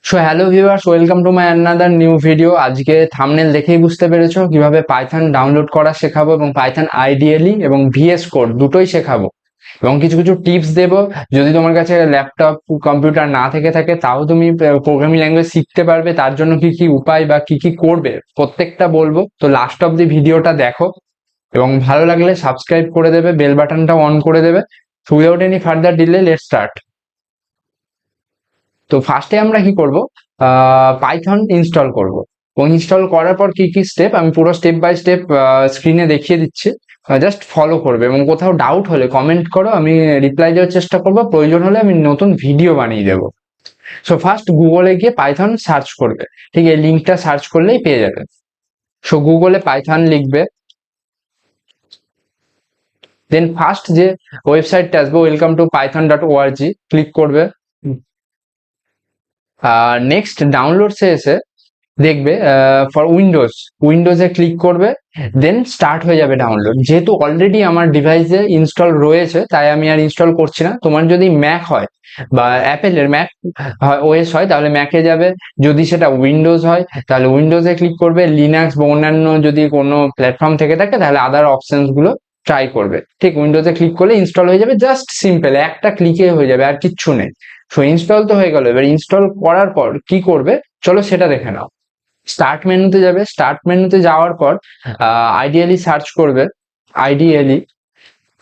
So hello viewers, welcome to my another new video. আজকে thumbnail দেখেই বুঝতে পেরেছো কিভাবে পাইথন ডাউনলোড করা শেখাবো এবং পাইথন আইডিয়ালি এবং ভিএস কোড দুটোই শেখাবো এবং কিছু কিছু টিপস দেবো। যদি তোমার কাছে ল্যাপটপ কম্পিউটার না থেকে থাকে তাও তুমি প্রোগ্রামিং ল্যাঙ্গুয়েজ শিখতে পারবে। তার জন্য কি কি উপায় বা কি কি করবে প্রত্যেকটা বলবো। তো লাস্ট অফ দি ভিডিওটা দেখো এবং ভালো লাগলে সাবস্ক্রাইব করে দেবে, বেল বাটনটা অন করে দেবে। So without any further delay let's start. তো ফার্স্টে আমরা কি করব, পাইথন ইনস্টল করব এবং ইনস্টল করার পর কি কি স্টেপ আমি পুরো স্টেপ বাই স্টেপ স্ক্রিনে দেখিয়ে দিচ্ছি। জাস্ট ফলো করবে এবং কোথাও ডাউট হলে কমেন্ট করো, আমি রিপ্লাই দেওয়ার চেষ্টা করবো। প্রয়োজন হলে আমি নতুন ভিডিও বানিয়ে দেবো। সো ফার্স্ট গুগলে গিয়ে পাইথন সার্চ করবে। ঠিক এই লিঙ্কটা সার্চ করলেই পেয়ে যাবে। সো গুগলে পাইথন লিখবে, দেন ফার্স্ট যে ওয়েবসাইটটা আসবে ওয়েলকাম টু python.org ক্লিক করবে। নেক্সট ডাউনলোডসে এসে দেখবে ফর উইন্ডোজে ক্লিক করবে, দেন স্টার্ট হয়ে যাবে ডাউনলোড। যেহেতু অলরেডি আমার ডিভাইসে ইনস্টল রয়েছে তাই আমি আর ইনস্টল করছি না। তোমার যদি ম্যাক হয় বা অ্যাপেলের ম্যাক ওএস হয় তাহলে ম্যাকে যাবে, যদি সেটা উইন্ডোজ হয় তাহলে উইন্ডোজে ক্লিক করবে, লিনাক্স বা অন্যান্য যদি কোনো প্ল্যাটফর্ম থেকে থাকে তাহলে আদার অপশনস গুলো ট্রাই করবে। ঠিক উইন্ডোজে ক্লিক করলে ইনস্টল হয়ে যাবে, জাস্ট সিম্পল একটা ক্লিকে হয়ে যাবে, আর কিচ্ছু নেই। সো ইনস্টল তো হয়ে গেল। এবার ইনস্টল করার পর কি করবে চলো সেটা দেখে নাও। স্টার্ট মেনুতে যাবে, স্টার্ট মেনুতে যাওয়ার পর আইডিয়ালি সার্চ করবে। আইডিয়ালি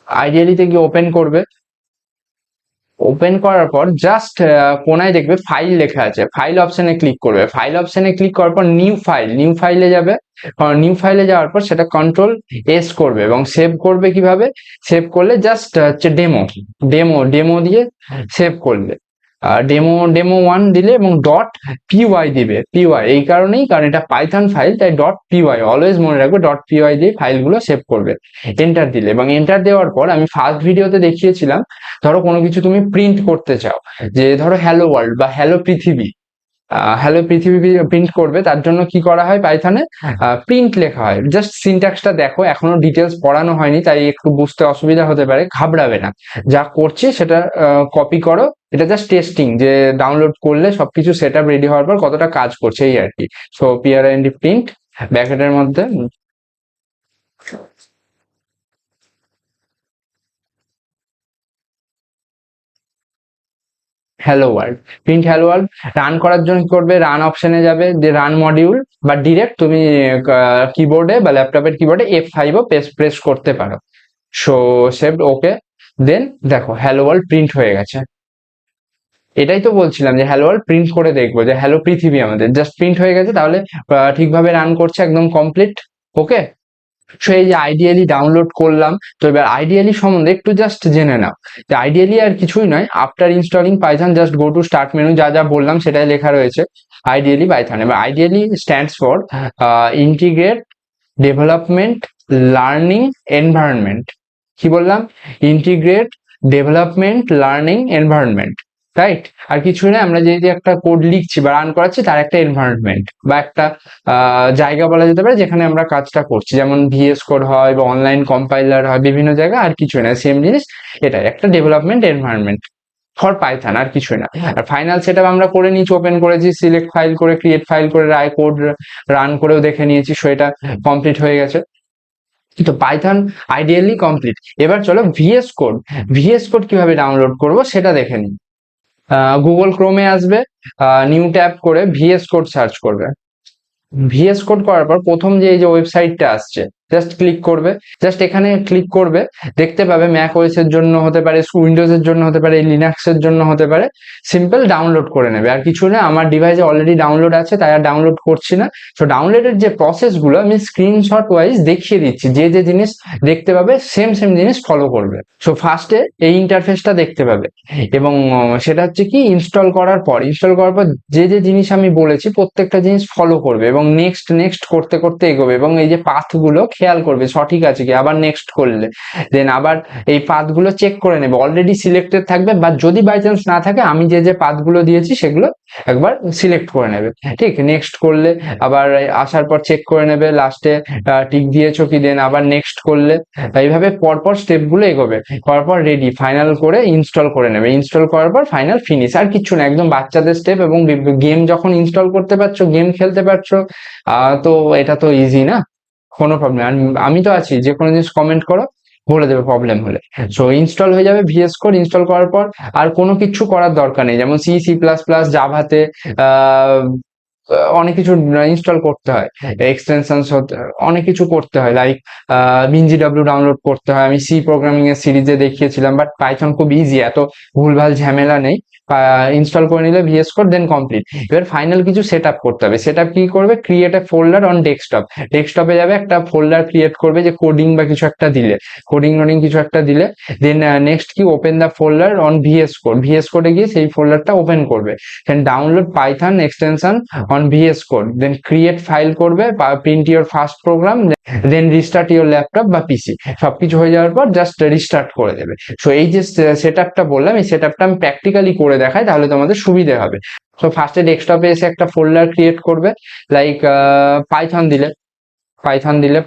আইডিয়ালিতে গিয়ে ওপেন করবে। ওপেন করার পর জাস্ট কোনায় দেখবে ফাইল লেখা আছে, ফাইল অপশনে ক্লিক করবে। ফাইল অপশনে ক্লিক করার পর নিউ ফাইলে যাবে। নিউ ফাইলে যাওয়ার পর সেটা কন্ট্রোল এস করবে এবং সেভ করবে। কিভাবে সেভ করলে জাস্ট হচ্ছে ডেমো ডেমো ডেমো দিয়ে সেভ করলে, ডেমো ওয়ান দিলে এবং ডট পিওয়াই দিবে। পিওয়াই এই কারণেই, কারণ এটা পাইথন ফাইল তাই ডট পিওয়াই অলওয়েজ মনে রাখবে, ডট পিওয়াই দিয়ে ফাইলগুলো সেভ করবে। এন্টার দিলে এবং এন্টার দেওয়ার পর আমি ফার্স্ট ভিডিওতে দেখিয়েছিলাম, ধরো কোনো কিছু তুমি প্রিন্ট করতে চাও, যে ধরো হ্যালো ওয়ার্ল্ড বা হ্যালো পৃথিবী, হ্যালো পৃথিবী প্রিন্ট করবে। তার জন্য কি করা হয়, পাইথনে প্রিন্ট লেখা হয়। জাস্ট সিনট্যাক্সটা দেখো, এখনো ডিটেলস পড়ানো হয়নি তাই একটু বুঝতে অসুবিধা হতে পারে, ঘাবড়াবে না। যা করছি সেটা কপি করো। এটা জাস্ট টেস্টিং, যে ডাউনলোড করলে সবকিছু সেট আপ রেডি হওয়ার পর কতটা কাজ করছে এই আর কি। সো পিআরএনডি প্রিন্ট ব্র্যাকেটের মধ্যে hello world, print hello world. Run করার জন্য কি করবে, রান অপশনে যাবে, যে রান মডিউল বা ডিরেক্ট তুমি কিবোর্ডে বা ল্যাপটপের কিবোর্ডে F5ও প্রেস করতে পারো। সো সেভ, ওকে। দেন দেখো হ্যালো ওয়ার্ল্ড প্রিন্ট হয়ে গেছে। এটাই তো বলছিলাম যে হ্যালো ওয়ার্ল্ড প্রিন্ট করে দেখবো, যে হ্যালো পৃথিবী আমাদের জাস্ট প্রিন্ট হয়ে গেছে। তাহলে ঠিকভাবে রান করছে, একদম কমপ্লিট। ওকে। সো এই যে আইডিয়ালি ডাউনলোড করলাম, তো এবার আইডিয়ালি সম্বন্ধে একটু জাস্ট জেনে নাও। যে আইডিয়ালি আর কিছুই নয়, after installing Python just go to start menu, যা যা বললাম সেটাই লেখা রয়েছে আইডিয়ালি পাইথন। এবার IDLE stands for integrate development learning environment. কি বললাম, integrate development learning environment, right? আর কিছুই না, আমরা যে যে একটা কোড লিখছি বা রান করাচ্ছি তার একটা এনভায়রনমেন্ট বা একটা জায়গা বলা যেতে পারে যেখানে আমরা কাজটা করছি, যেমন ভিএস কোড হয় বা অনলাইন কম্পাইলার হয় বিভিন্ন জায়গা, আর কিছুই না, সেম জিনিস। এটাই একটা ডেভেলপমেন্ট এনভায়রনমেন্ট ফর পাইথন, আর কিছুই না। আর ফাইনাল সেটআপ আমরা করে নিয়েছি, ওপেন করেছি, সিলেক্ট ফাইল করে ক্রিয়েট ফাইল করে কোড রান করেও দেখে নিয়েছি। সো এটা কমপ্লিট হয়ে গেছে। তো পাইথন আইডিয়ালি কমপ্লিট। এবার চলো ভিএস কোড কিভাবে ডাউনলোড করব সেটা দেখে নিই। গুগল ক্রোমে আসবে, নিউ ট্যাব করে ভিএস কোড সার্চ করবে। ভিএস কোড করার পর প্রথম যে এই যে ওয়েবসাইটটা আসছে জাস্ট ক্লিক করবে। জাস্ট এখানে ক্লিক করবে, দেখতে পাবে ম্যাক ওএস এর জন্য হতে পারে, উইন্ডোজ এর জন্য হতে পারে, লিনাক্স এর জন্য হতে পারে। সিম্পল ডাউনলোড করে নেবে, আর কিছু না। আমার ডিভাইসে অলরেডি ডাউনলোড আছে তাই আর ডাউনলোড করছি না। সো ডাউনলোডের যে প্রসেসগুলো আমি স্ক্রিনশট ওয়াইজ দেখিয়ে দিচ্ছি, যে যে জিনিস দেখতে পাবে সেম সেম জিনিস ফলো করবে। সো ফার্স্টে এই ইন্টারফেসটা দেখতে পাবে এবং সেটা হচ্ছে কি, ইনস্টল করার পর যে যে জিনিস আমি বলেছি প্রত্যেকটা জিনিস ফলো করবে এবং নেক্সট নেক্সট করতে করতে এগোবে এবং এই যে পাথগুলো খেয়াল করবে সঠিক আছে কি, আবার নেক্সট করলে দেন আবার এই পাথগুলো চেক করে নেবে, অলরেডি সিলেক্টেড থাকবে, বা যদি বাই চান্স না থাকে আমি যে পাথগুলো দিয়েছি সেগুলো একবার সিলেক্ট করে নেবে। ঠিক, নেক্সট করলে আবার আসার পর চেক করে নেবে লাস্টে টিক দিয়েছো কি, দেন আবার নেক্সট করলে এইভাবে পরপর স্টেপগুলো এগোবে, পরপর রেডি ফাইনাল করে ইনস্টল করে নেবে, ইনস্টল করার পর ফাইনাল ফিনিশ। আর কিছু না, একদম বাচ্চাদের স্টেপ। এবং গেম যখন ইনস্টল করতে পারছো, গেম খেলতে পারছো, তো এটা তো ইজি না, কোনো প্রবলেম। আর আমি তো আছি, যে কোনো জিনিস কমেন্ট করো, বলে দেবে প্রবলেম হলে। সো ইনস্টল হয়ে যাবে ভিএস কোড। ইনস্টল করার পর আর কোনো কিছু করার দরকার নেই, যেমন সি সি প্লাস প্লাস জাভাতে অনেক কিছু ইনস্টল করতে হয়, এক্সটেনশনস অনেক কিছু করতে হয়, লাইক বিনজিডব্লিউ ডাউনলোড করতে হয়। আমি সি প্রোগ্রামিং এর সিরিজে দেখিয়েছিলাম, বাট পাইথন খুব ইজি, এত ভুলভাল ঝামেলা নেই। ইনস্টল করে নিলে ভিএস কোড, দেন কমপ্লিট। এবার ফাইনাল কিছু সেট আপ করতে হবে। সেট আপ কি করবে, create a folder on desktop. ডেস্কটপে যাবে, একটা ফোল্ডার ক্রিয়েট করবে, যে কোডিং বা কিছু একটা দিলে, কোডিং কিছু একটা দিলে। দেন নেক্সট কি, open the folder on VS code. VS কোডে গিয়ে সেই ফোল্ডারটা ওপেন করবে। Then download Python extension on VS code. Then create file করবে, print your first program, then restart your laptop বা পিসি। সবকিছু হয়ে যাওয়ার পর জাস্ট রিস্টার্ট করে দেবে। সো এই যে সেট আপটা বললাম, এই সেট আপটা আমি প্র্যাকটিক্যালি করে দেখাই, তাহলে তোমাদের সুবিধে হবে। সো ফার্স্টে ডেস্কটপে এসে একটা ফোল্ডার ক্রিয়েট করবে, লাইক পাইথন দিলে,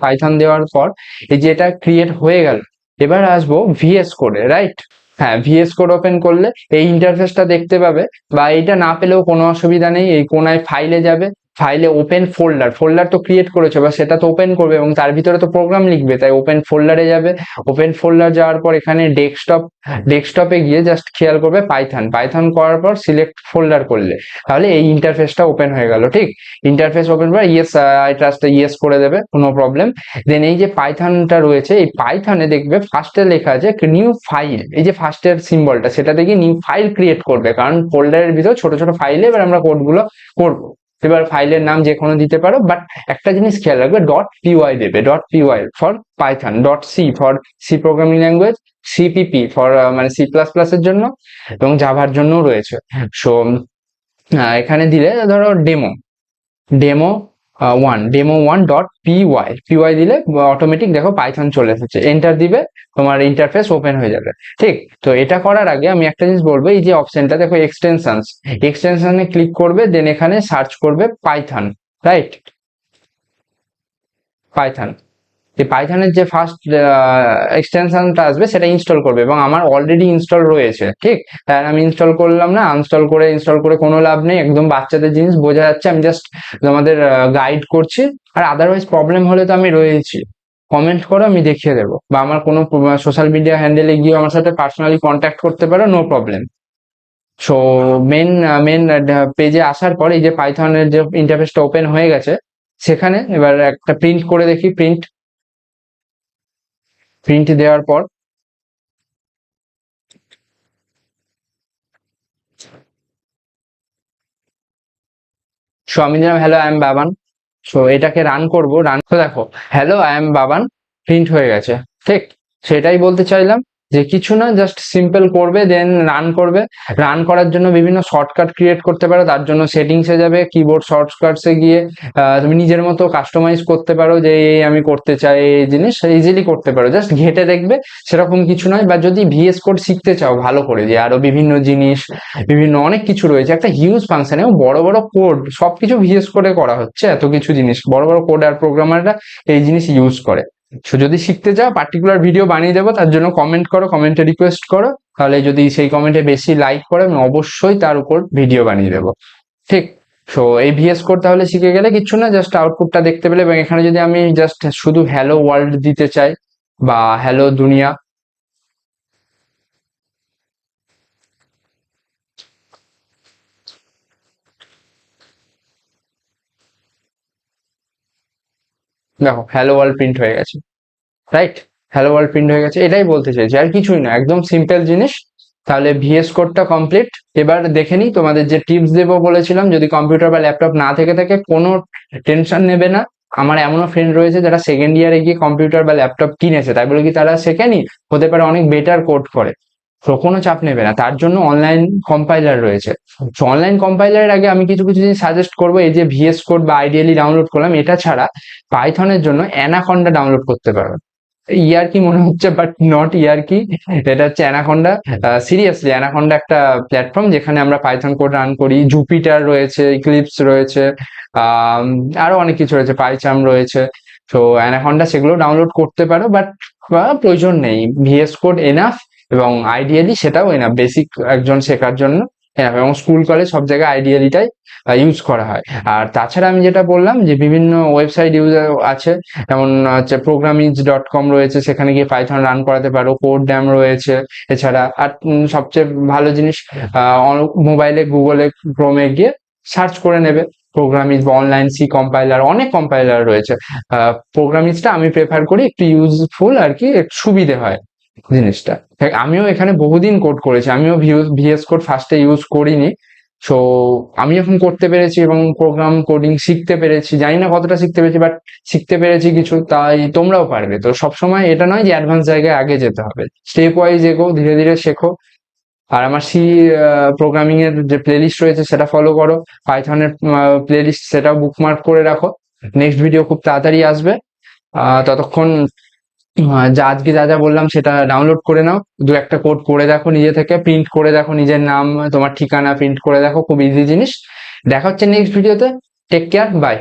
পাইথন দেওয়ার পর এই যে এটা ক্রিয়েট হয়ে গেল। এবার আসবো ভিএস কোডে, রাইট? হ্যাঁ, ভিএস কোড ওপেন করলে এই ইন্টারফেসটা দেখতে পাবে, বা এইটা না পেলেও কোনো অসুবিধা নেই, এই কোনায় ফাইলে যাবে, ফাইলে ওপেন ফোল্ডার, ফোল্ডার তো ক্রিয়েট করেছো, বা সেটা তো ওপেন করবে এবং তার ভিতরে তো প্রোগ্রাম লিখবে, তাই ওপেন ফোল্ডারে যাবে। ওপেন ফোল্ডার যাওয়ার পর এখানে ডেস্কটপে গিয়ে জাস্ট খেয়াল করবে পাইথন করার পর সিলেক্ট ফোল্ডার করলে, তাহলে এই ইন্টারফেসটা ওপেন হয়ে গেল। ঠিক, ইন্টারফেস ওপেন করে ইয়েস, আই ট্রাস্ট ইয়েস করে দেবে, কোনো প্রবলেম। দেন এই যে পাইথনটা রয়েছে, এই পাইথনে দেখবে ফার্স্টে লেখা আছে নিউ ফাইল, এই যে ফার্স্টের সিম্বলটা, সেটা দেখে নিউ ফাইল ক্রিয়েট করবে, কারণ ফোল্ডারের ভিতর ছোট ছোট ফাইলে এবার আমরা কোডগুলো করবো। এবার ফাইলের নাম যে কোনো দিতে পারো, বাট একটা জিনিস খেয়াল রাখবে, ডট পিওয়াই দেবে, dot PY for Python, dot C for C programming language, CPP for মানে সি প্লাস প্লাস এর জন্য, এবং জাভার জন্য রয়েছে। সো এখানে দিলে ধরো demo demo one dot PY দিলে অটোমেটিক দেখো পাইথন চলে এসেছে, এন্টার দিবে, তোমার ইন্টারফেস ওপেন হয়ে যাবে। ঠিক, তো এটা করার আগে আমি একটা জিনিস বলবো, এই যে অপশনটা দেখো এক্সটেনশনে ক্লিক করবে, দেন এখানে সার্চ করবে পাইথন, রাইট? পাইথন, এই পাইথনের যে ফার্স্ট এক্সটেনশনটা আসবে সেটা ইনস্টল করবে, এবং আমার অলরেডি ইনস্টল রয়েছে। ঠিক, তাই আমি ইনস্টল করলাম না, ইনস্টল করে কোনো লাভ নেই, একদম বাচ্চাদের জিনিস, বোঝা যাচ্ছে। আমি জাস্ট তোমাদের গাইড করছি। আর আদারওয়াইজ প্রবলেম হলে তো আমি রয়েছি, কমেন্ট করো, আমি দেখিয়ে দেবো, বা আমার কোনো সোশ্যাল মিডিয়া হ্যান্ডেলে গিয়ে আমার সাথে পার্সোনালি কন্ট্যাক্ট করতে পারো, নো প্রবলেম। সো মেন পেজে আসার পর এই যে পাইথনের যে ইন্টারফেসটা ওপেন হয়ে গেছে, সেখানে এবার একটা প্রিন্ট করে দেখি, প্রিন্ট দেওয়ার পর সো আমি দিলাম hello I am Baban. So এটাকে রান করব, রান করে দেখো hello I am Baban print হয়ে গেছে। ঠিক, সেটাই বলতে চাইলাম, যে কিছু না, জাস্ট সিম্পল করবে, দেন রান করবে। রান করার জন্য বিভিন্ন শর্টকাট ক্রিয়েট করতে পারো, তার জন্য সেটিংসে যাবে, কিবোর্ড শর্টকাটসে গিয়ে তুমি নিজের মতো কাস্টমাইজ করতে পারো, যে আমি করতে চাই এই জিনিস, ইজিলি করতে পারো, জাস্ট ঘেটে দেখবে, সেরকম কিছু নয়। বা যদি ভিএস কোড শিখতে চাও ভালো করে, যে আরো বিভিন্ন জিনিস, বিভিন্ন অনেক কিছু রয়েছে, একটা হিউজ ফাংশন এবং বড় বড় কোড, সবকিছু ভিএস কোডে করা হচ্ছে, এত কিছু জিনিস, বড় বড় কোড আর প্রোগ্রামাররা এই জিনিস ইউজ করে। সো যদি শিখতে চাও, পার্টিকুলার ভিডিও বানিয়ে দেবো, তার জন্য কমেন্ট করো, কমেন্টে রিকোয়েস্ট করো, তাহলে যদি সেই কমেন্টে বেশি লাইক করে আমি অবশ্যই তার উপর ভিডিও বানিয়ে দেবো। ঠিক, সো এই ভিএস কোড তাহলে শিখে গেলে কিচ্ছু না, জাস্ট আউটপুটটা দেখতে পেলে। এবং এখানে যদি আমি জাস্ট শুধু হ্যালো ওয়ার্ল্ড দিতে চাই, বা হ্যালো দুনিয়া, দেখো হ্যালো ওয়ার্ল্ড প্রিন্ট হয়ে গেছে, রাইট? হ্যালো ওয়ার্ল্ড প্রিন্ট হয়ে গেছে, এটাই বলতে চাইছি, আর কিছুই না, একদম সিম্পল জিনিস। তাহলে ভিএস কোডটা কমপ্লিট। এবার দেখে নিই তোমাদের যে টিপস দেবো বলেছিলাম, যদি কম্পিউটার বা ল্যাপটপ না থেকে থাকে, কোনো টেনশন নেবে না। আমার এমনও ফ্রেন্ড রয়েছে যারা সেকেন্ড ইয়ারে গিয়ে কম্পিউটার বা ল্যাপটপ কিনেছে, তাই বলে কি তারা শেখেনি? হতে পারে অনেক বেটার কোড করে। তো কোনো চাপ নেবে না, তার জন্য অনলাইন কম্পাইলার রয়েছে। তো অনলাইন কম্পাইলারের আগে আমি কিছু কিছু জিনিস সাজেস্ট করবো। এই যে ভিএস কোড বা আইডিয়ালি ডাউনলোড করলাম, এটা ছাড়া পাইথনের জন্য অ্যানাকন্ডা ডাউনলোড করতে পারো। ইয়ার্কি মনে হচ্ছে, বাট নট ইয়ার্কি, এটা হচ্ছে অ্যানাকন্ডা। সিরিয়াসলি অ্যানাকন্ডা একটা প্ল্যাটফর্ম যেখানে আমরা পাইথন কোড রান করি। জুপিটার রয়েছে, ইক্লিপস রয়েছে, আরো অনেক কিছু রয়েছে, পাইচাম রয়েছে। তো অ্যানাকন্ডা সেগুলো ডাউনলোড করতে পারো, বাট প্রয়োজন নেই। ভিএস কোড এনাফ, এবং আইডিয়ালি সেটাও এনাফ বেসিক একজন শেখার জন্য এনাফ, এবং স্কুল কলেজ সব জায়গায় আইডিয়ালিটাই ইউজ করা হয়। আর তাছাড়া আমি যেটা বললাম যে বিভিন্ন ওয়েবসাইট ইউজার আছে, যেমন হচ্ছে programmings.com রয়েছে, সেখানে গিয়ে পাইথন রান করাতে পারো। কোড ড্যাম রয়েছে। এছাড়া আর সবচেয়ে ভালো জিনিস, মোবাইলে গুগলে ক্রোমে গিয়ে সার্চ করে নেবে প্রোগ্রামিংস বা অনলাইন সি কম্পাইলার, অনেক কম্পাইলার রয়েছে। প্রোগ্রামিংসটা আমি প্রেফার করি, একটু ইউজফুল আর কি, একটু সুবিধে হয় জিনিসটা। আমিও এখানে বহুদিন কোড করেছি, আমিও ভিএস কোড ফার্স্টে ইউজ করিনি। সো আমি এখন করতে পেরেছি এবং প্রোগ্রাম কোডিং শিখতে পেরেছি, জানি না কতটা শিখতে পেরেছি, বাট শিখতে পেরেছি কিছু। তাই তোমরাও পারবে। তো সবসময় এটা নয় যে অ্যাডভান্স জায়গায় আগে যেতে হবে, স্টেপ ওয়াইজ এগো, ধীরে ধীরে শেখো। আর আমার সি প্রোগ্রামিং এর যে প্লেলিস্ট রয়েছে সেটা ফলো করো, পাইথনের প্লেলিস্ট সেটাও বুকমার্ক করে রাখো। নেক্সট ভিডিও খুব তাড়াতাড়ি আসবে। ততক্ষণ যা আজকে যা যা বললাম সেটা ডাউনলোড করে নাও, দু একটা কোড করে দেখো নিজে থেকে, প্রিন্ট করে দেখো, নিজের নাম তোমার ঠিকানা প্রিন্ট করে দেখো, খুব ইজি জিনিস। দেখা হচ্ছে নেক্সট ভিডিওতে। Take care, by.